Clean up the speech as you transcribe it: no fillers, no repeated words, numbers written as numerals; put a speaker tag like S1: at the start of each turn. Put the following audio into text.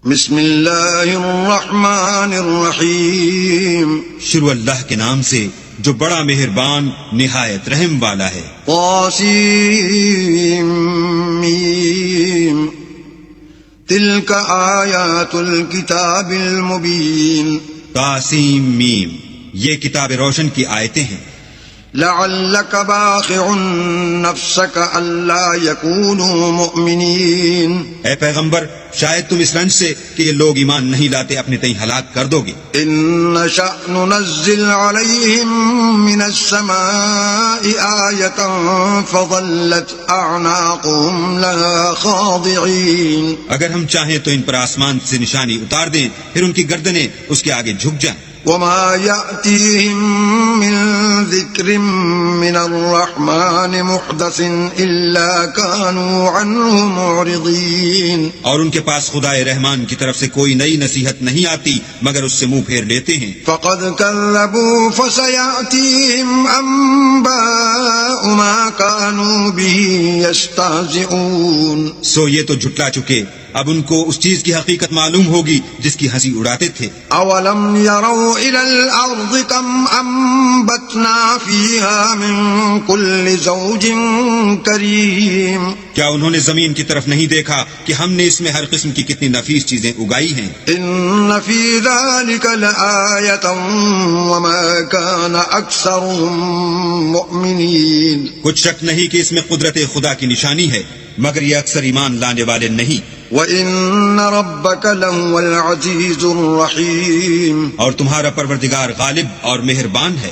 S1: بسم اللہ الرحمن الرحیم.
S2: شروع اللہ کے نام سے جو بڑا مہربان نہایت رحم والا ہے.
S1: طاسیم تلک آیات الکتاب المبین.
S2: طاسیم میم، یہ کتاب روشن کی آیتیں ہیں.
S1: لعلک باخع نفسک الا یکونوا مؤمنین.
S2: اے پیغمبر، شاید تم اس رنج سے کہ یہ لوگ ایمان نہیں لاتے اپنے تئیں ہلاک کر دو گے.
S1: ان نشأ ننزل علیہم من السماء آیۃ فظلت اعناقهم لها خاضعین.
S2: اگر ہم چاہیں تو ان پر آسمان سے نشانی اتار دیں، پھر ان کی گردنیں اس کے آگے جھک جائیں.
S1: وما يأتيهم من ذكر من الرحمن محدث إلا كانوا عنه معرضين.
S2: اور ان کے پاس خدائے رحمان کی طرف سے کوئی نئی نصیحت نہیں آتی مگر اس سے منہ پھیر لیتے ہیں.
S1: فقد كذبوا فسيأتيهم أنباء ما كانوا به يستهزئون.
S2: سو یہ تو جھٹلا چکے، اب ان کو اس چیز کی حقیقت معلوم ہوگی جس کی ہنسی اڑاتے تھے.
S1: اولم يروا الى الارض كم انبتنا فيها من كل زوج كريم.
S2: کیا انہوں نے زمین کی طرف نہیں دیکھا کہ ہم نے اس میں ہر قسم کی کتنی نفیس چیزیں اگائی ہیں.
S1: ان في ذلك لآية وما كان اكثرهم مؤمنين.
S2: کچھ شک نہیں کہ اس میں قدرت خدا کی نشانی ہے، مگر یہ اکثر ایمان لانے والے نہیں.
S1: وَإِنَّ رَبَّكَ لَهُوَ الْعَزِيزُ الرَّحِيمُ.
S2: اور تمہارا پروردگار غالب اور مہربان ہے.